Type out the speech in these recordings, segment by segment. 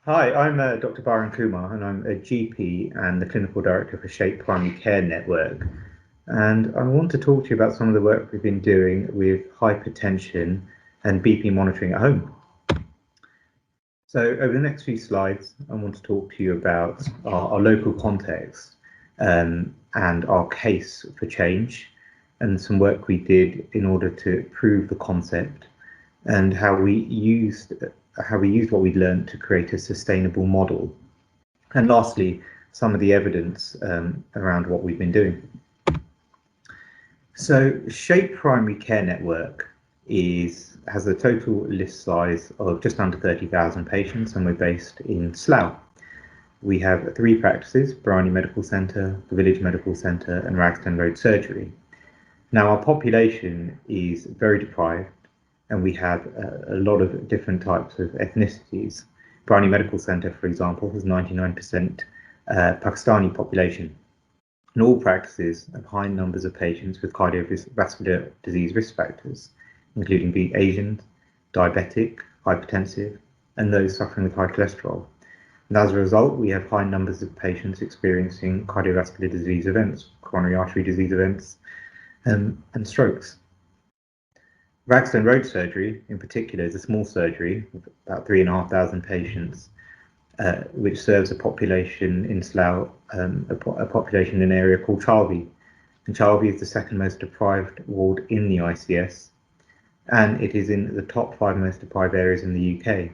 Hi, I'm Dr. Bharan Kumar, and I'm a GP and the Clinical Director for Shape Primary Care Network. And I want to talk to you about some of the work we've been doing with hypertension and BP monitoring at home. So over the next few slides, I want to talk to you about our local context and our case for change, and some work we did in order to prove the concept, and how we used what we'd learned to create a sustainable model. And lastly, some of the evidence around what we've been doing. So Shape Primary Care Network has a total list size of just under 30,000 patients, and we're based in Slough. We have three practices: Bharan Medical Centre, the Village Medical Centre, and Ragsden Road Surgery. Now, our population is very deprived, and we have a lot of different types of ethnicities. Bharan Medical Centre, for example, has 99% Pakistani population. And all practices have high numbers of patients with cardiovascular disease risk factors, including being Asians, diabetic, hypertensive, and those suffering with high cholesterol. And as a result, we have high numbers of patients experiencing cardiovascular disease events, coronary artery disease events, and strokes. Ragsden Road Surgery, in particular, is a small surgery with about 3,500 patients, which serves a population in Slough, a population in an area called Charlby. And Charlby is the second most deprived ward in the ICS, and it is in the top 5 most deprived areas in the UK.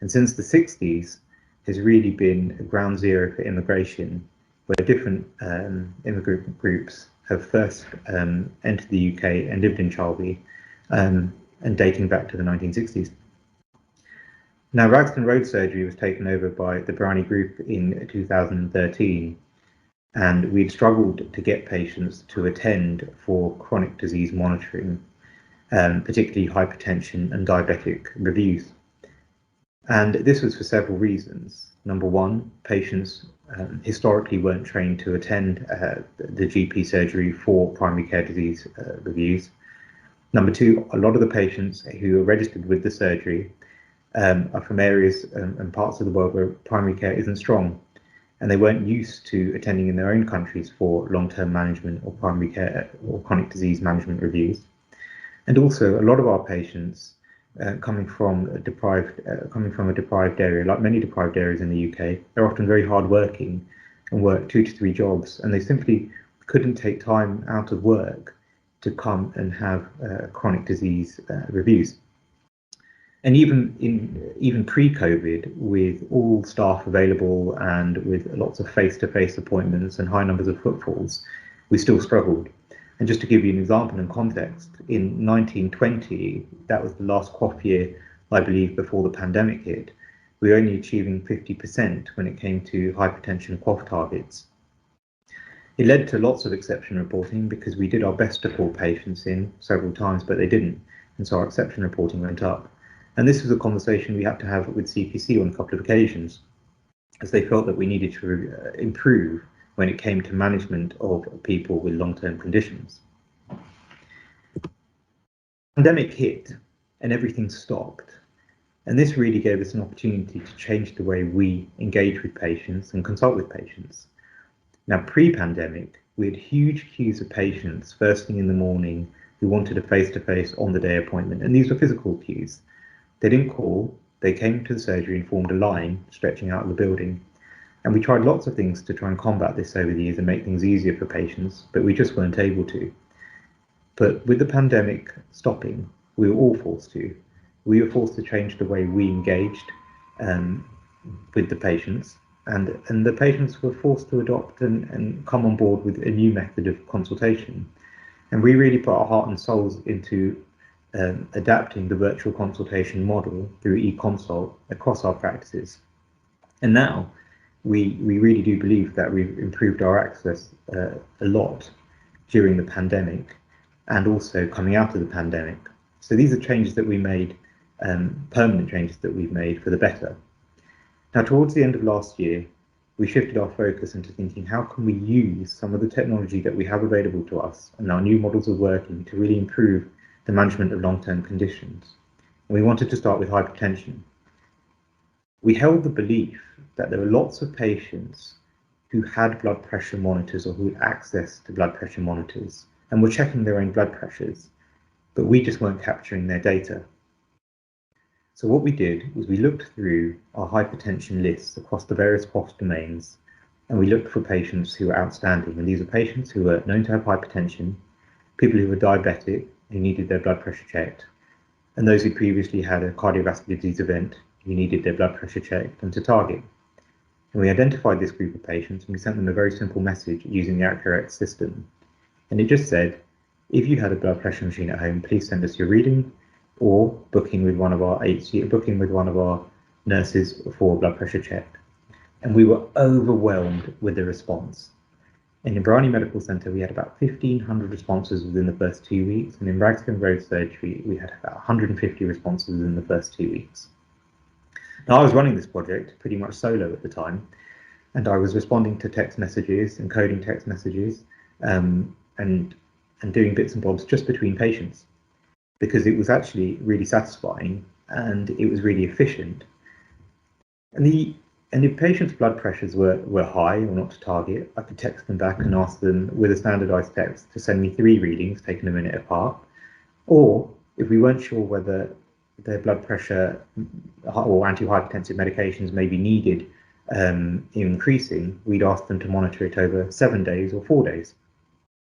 And since the 60s, has really been a ground zero for immigration, where different immigrant groups have first entered the UK and lived in Charlby, and dating back to the 1960s. Now, Ragsden Road Surgery was taken over by the Bharan Group in 2013, and we'd struggled to get patients to attend for chronic disease monitoring, particularly hypertension and diabetic reviews. And this was for several reasons. Number one, patients historically weren't trained to attend the GP surgery for primary care disease reviews. Number two, a lot of the patients who are registered with the surgery are from areas and parts of the world where primary care isn't strong, and they weren't used to attending in their own countries for long-term management or primary care or chronic disease management reviews. And also, a lot of our patients coming from a deprived area, like many deprived areas in the UK, they're often very hardworking and work 2 to 3 jobs, and they simply couldn't take time out of work to come and have chronic disease reviews. And even pre-COVID, with all staff available and with lots of face-to-face appointments and high numbers of footfalls, we still struggled. And just to give you an example and context, in 1920, that was the last cough year, I believe, before the pandemic hit, we were only achieving 50% when it came to hypertension cough targets. It led to lots of exception reporting because we did our best to call patients in several times, but they didn't. And so our exception reporting went up. And this was a conversation we had to have with CPC on a couple of occasions, as they felt that we needed to improve when it came to management of people with long-term conditions. The pandemic hit and everything stopped. And this really gave us an opportunity to change the way we engage with patients and consult with patients. Now, pre-pandemic, we had huge queues of patients first thing in the morning who wanted a face-to-face on-the-day appointment, and these were physical queues. They didn't call, they came to the surgery and formed a line stretching out of the building. And we tried lots of things to try and combat this over the years and make things easier for patients, but we just weren't able to. But with the pandemic stopping, we were all forced to. We were forced to change the way we engaged with the patients, and the patients were forced to adopt and come on board with a new method of consultation. And we really put our heart and souls into adapting the virtual consultation model through e-consult across our practices. And now we really do believe that we've improved our access a lot during the pandemic and also coming out of the pandemic. So these are changes that we made, permanent changes that we've made for the better. Now, towards the end of last year, we shifted our focus into thinking, how can we use some of the technology that we have available to us and our new models of working to really improve the management of long-term conditions? And we wanted to start with hypertension. we held the belief that there were lots of patients who had blood pressure monitors or who had access to blood pressure monitors and were checking their own blood pressures, but we just weren't capturing their data. So what we did was we looked through our hypertension lists across the various cost domains, and we looked for patients who were outstanding. And these are patients who were known to have hypertension, people who were diabetic, who needed their blood pressure checked, and those who previously had a cardiovascular disease event, who needed their blood pressure checked, and to target. And we identified this group of patients, and we sent them a very simple message using the AccurX system. And it just said, if you had a blood pressure machine at home, please send us your reading, or booking with one of our nurses for a blood pressure check. And we were overwhelmed with the response. And in Bharan Medical Centre, we had about 1,500 responses within the first 2 weeks, and in Ragscombe Road Surgery, we had about 150 responses within the first 2 weeks. Now, I was running this project pretty much solo at the time, and I was responding to text messages and coding text messages, and doing bits and bobs just between patients, because it was actually really satisfying and it was really efficient. And if patients' blood pressures were high or not to target, I could text them back and ask them with a standardized text to send me 3 readings taken a minute apart. Or if we weren't sure whether their blood pressure or antihypertensive medications may be needed increasing, we'd ask them to monitor it over 7 days or 4 days.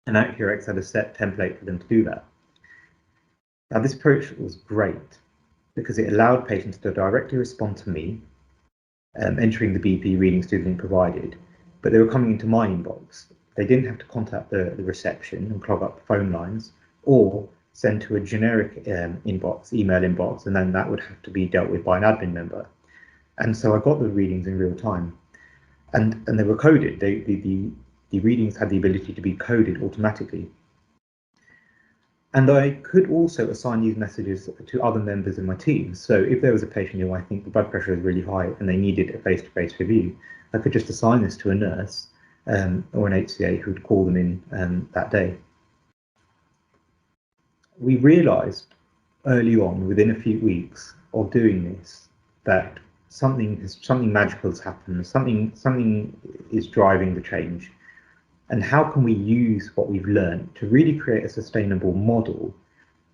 And AccurX had a set template for them to do that. Now, this approach was great because it allowed patients to directly respond to me, entering the BP readings to them provided, but they were coming into my inbox. They didn't have to contact the reception and clog up phone lines, or send to a generic email inbox, and then that would have to be dealt with by an admin member. And so I got the readings in real time, and they were coded. The readings had the ability to be coded automatically. And I could also assign these messages to other members of my team. So if there was a patient who I think the blood pressure is really high and they needed a face-to-face review, I could just assign this to a nurse or an HCA who would call them in that day. We realized early on, within a few weeks of doing this, that something magical has happened. Something is driving the change. And how can we use what we've learned to really create a sustainable model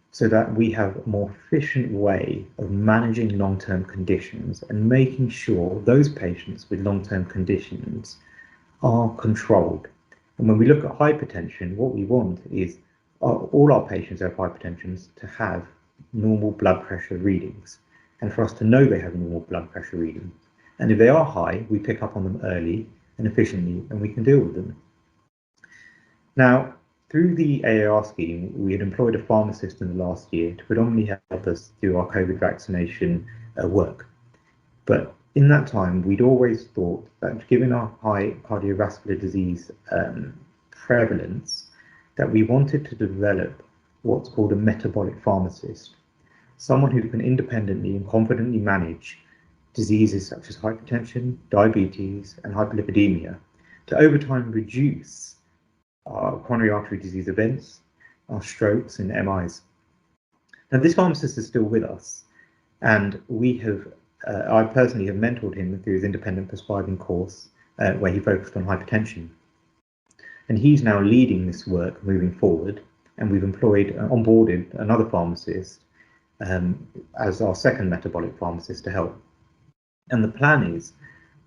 so that we have a more efficient way of managing long-term conditions and making sure those patients with long-term conditions are controlled? And when we look at hypertension, what we want is all our patients who have hypertension to have normal blood pressure readings, and for us to know they have normal blood pressure readings. And if they are high, we pick up on them early and efficiently, and we can deal with them. Now, through the AAR scheme, we had employed a pharmacist in the last year to predominantly help us do our COVID vaccination work. But in that time, we'd always thought that given our high cardiovascular disease prevalence, that we wanted to develop what's called a metabolic pharmacist, someone who can independently and confidently manage diseases such as hypertension, diabetes, and hyperlipidemia to over time reduce our coronary artery disease events, our strokes and MIs. Now, this pharmacist is still with us, and we have, I personally have mentored him through his independent prescribing course, where he focused on hypertension. And he's now leading this work moving forward, and we've onboarded another pharmacist as our second metabolic pharmacist to help. And the plan is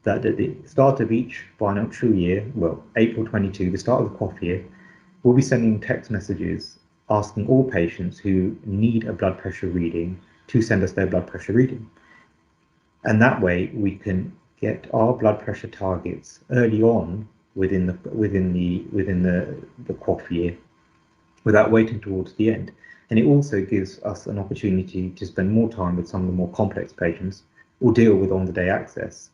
that at the start of each financial year, well, April 22, the start of the COF year, we'll be sending text messages asking all patients who need a blood pressure reading to send us their blood pressure reading. And that way we can get our blood pressure targets early on within the COF year without waiting towards the end. And it also gives us an opportunity to spend more time with some of the more complex patients or deal with on-the-day access.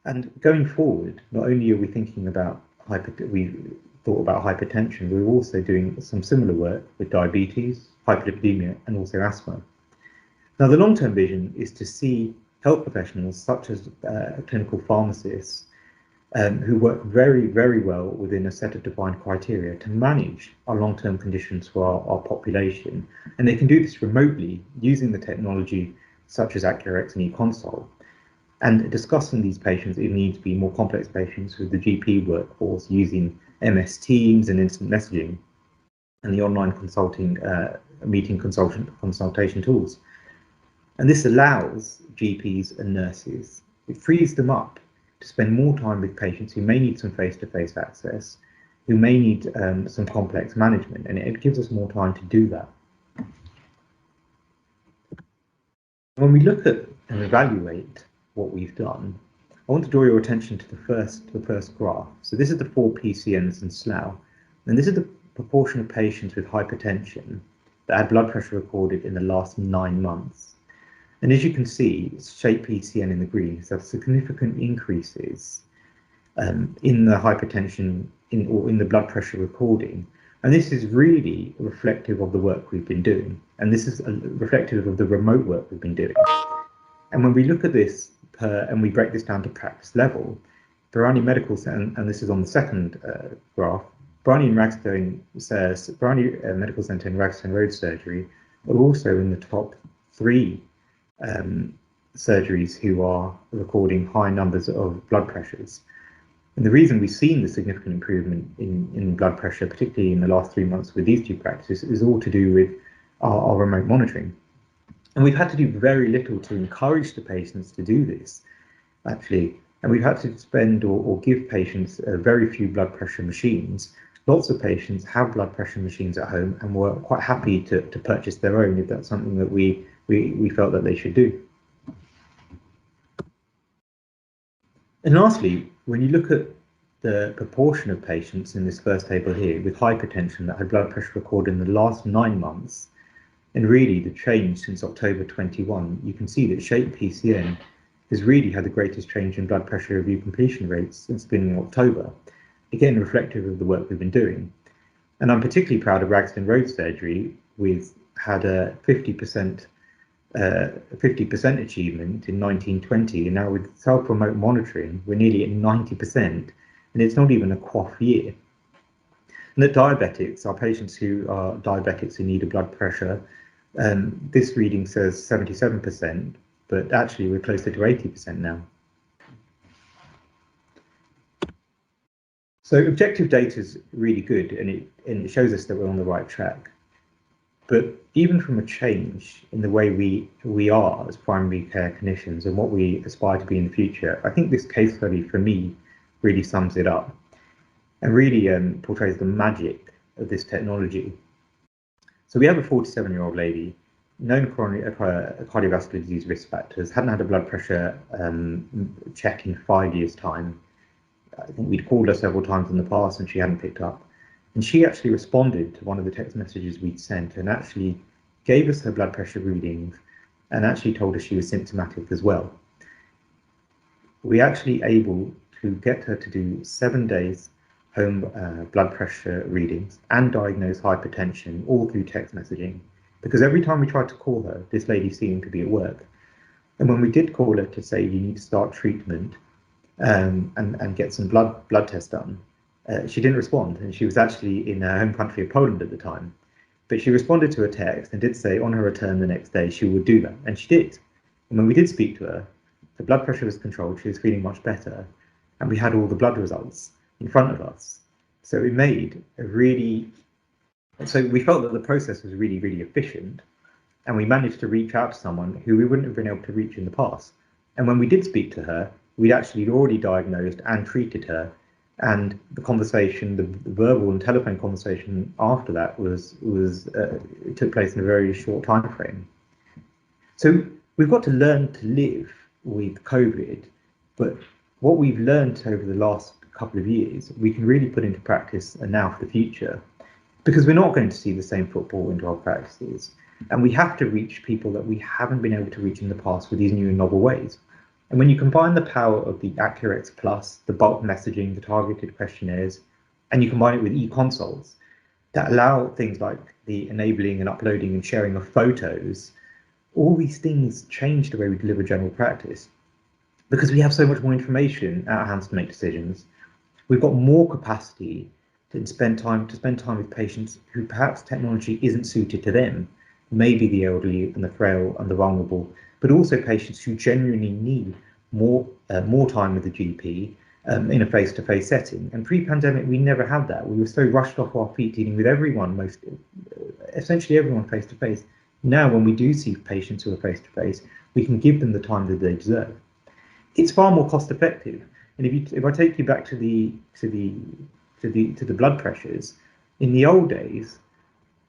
And going forward, not only are we thinking about hypertension, we're also doing some similar work with diabetes, hyperlipidemia, and also asthma. Now, the long-term vision is to see health professionals such as clinical pharmacists who work very, very well within a set of defined criteria to manage our long-term conditions for our population. And they can do this remotely using the technology such as AccuRx and eConsult, and discussing these patients, it needs to be more complex patients with the GP workforce using MS Teams and instant messaging and the online consulting meeting consultation tools. And this allows GPs and nurses, it frees them up to spend more time with patients who may need some face-to-face access, who may need some complex management, and it gives us more time to do that. When we look at and evaluate what we've done, I want to draw your attention to the first graph. So this is the 4 PCNs and SLOW, and this is the proportion of patients with hypertension that had blood pressure recorded in the last 9 months. And as you can see, SHAPE PCN in the green has had significant increases in the hypertension or in the blood pressure recording. And this is really reflective of the work we've been doing. And this is reflective of the remote work we've been doing. And when we look at this and we break this down to practice level, Bharan Medical Centre, and this is on the second graph, Bharan Medical Centre and Ragstone Road Surgery are also in the top 3 surgeries who are recording high numbers of blood pressures. And the reason we've seen the significant improvement in blood pressure, particularly in the last 3 months with these 2 practices, is all to do with our remote monitoring. And we've had to do very little to encourage the patients to do this, actually. And we've had to spend or give patients very few blood pressure machines. Lots of patients have blood pressure machines at home and were quite happy to purchase their own if that's something that we felt that they should do. And lastly, when you look at the proportion of patients in this first table here with hypertension that had blood pressure recorded in the last 9 months, and really the change since October 21, you can see that SHAPE PCN has really had the greatest change in blood pressure review completion rates since the beginning of October, again reflective of the work we've been doing. And I'm particularly proud of Ragstone Road Surgery, had a 50% achievement in 1920, and now with self-remote monitoring, we're nearly at 90%, and it's not even a QOF year. And at diabetics, our patients who are diabetics who need a blood pressure, this reading says 77%, but actually we're closer to 80% now. So objective data is really good, and it shows us that we're on the right track. But even from a change in the way we are as primary care clinicians and what we aspire to be in the future, I think this case study for me really sums it up and really portrays the magic of this technology. So we have a 47-year-old lady, known cardiovascular disease risk factors, hadn't had a blood pressure check in 5 years' time. I think we'd called her several times in the past and she hadn't picked up. And she actually responded to one of the text messages we'd sent and actually gave us her blood pressure readings and actually told us she was symptomatic as well. We actually able to get her to do 7 days home blood pressure readings and diagnose hypertension all through text messaging, because every time we tried to call her, this lady seemed to be at work. And when we did call her to say you need to start treatment and get some blood tests done, she didn't respond, and she was actually in her home country of Poland at the time. But she responded to a text and did say on her return the next day she would do that, and she did. And when we did speak to her, the blood pressure was controlled, she was feeling much better, and we had all the blood results in front of us. So it made so we felt that the process was really, really efficient, and we managed to reach out to someone who we wouldn't have been able to reach in the past. And when we did speak to her, we'd actually already diagnosed and treated her. And the conversation, the verbal and telephone conversation after that it took place in a very short time frame. So we've got to learn to live with COVID, but what we've learned over the last couple of years, we can really put into practice and now for the future, because we're not going to see the same football into our practices. And we have to reach people that we haven't been able to reach in the past with these new and novel ways. And when you combine the power of the AccuRx Plus, the bulk messaging, the targeted questionnaires, and you combine it with e-consults that allow things like the enabling and uploading and sharing of photos, all these things change the way we deliver general practice. Because we have so much more information at our hands to make decisions, we've got more capacity to spend time with patients who perhaps technology isn't suited to them, maybe the elderly and the frail and the vulnerable, but also patients who genuinely need more time with the GP in a face-to-face setting. And pre-pandemic, we never had that. We were so rushed off our feet dealing with everyone, essentially everyone face-to-face. Now, when we do see patients who are face-to-face, we can give them the time that they deserve. It's far more cost-effective. And if I take you back to the blood pressures, in the old days,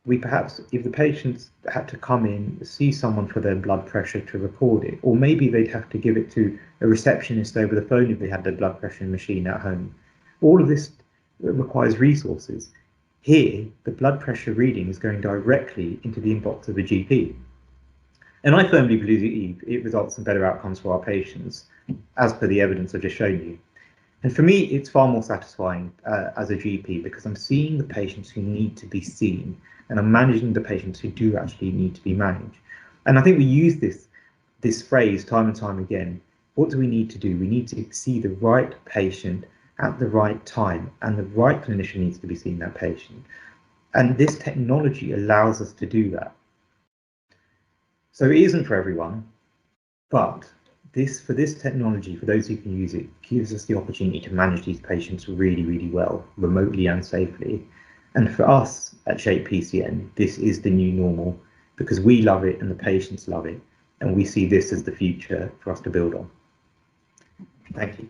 we perhaps, if the patients had to come in, see someone for their blood pressure to record it, or maybe they'd have to give it to a receptionist over the phone if they had their blood pressure machine at home. All of this requires resources. Here, the blood pressure reading is going directly into the inbox of the GP. And I firmly believe it results in better outcomes for our patients, as per the evidence I've just shown you. And for me, it's far more satisfying as a GP, because I'm seeing the patients who need to be seen, and I'm managing the patients who do actually need to be managed. And I think we use this phrase time and time again. What do we need to do? We need to see the right patient at the right time, and the right clinician needs to be seeing that patient. And this technology allows us to do that. So it isn't for everyone, but for this technology, for those who can use it, gives us the opportunity to manage these patients really, really well, remotely and safely. And for us at Shape PCN, this is the new normal, because we love it and the patients love it. And we see this as the future for us to build on. Thank you.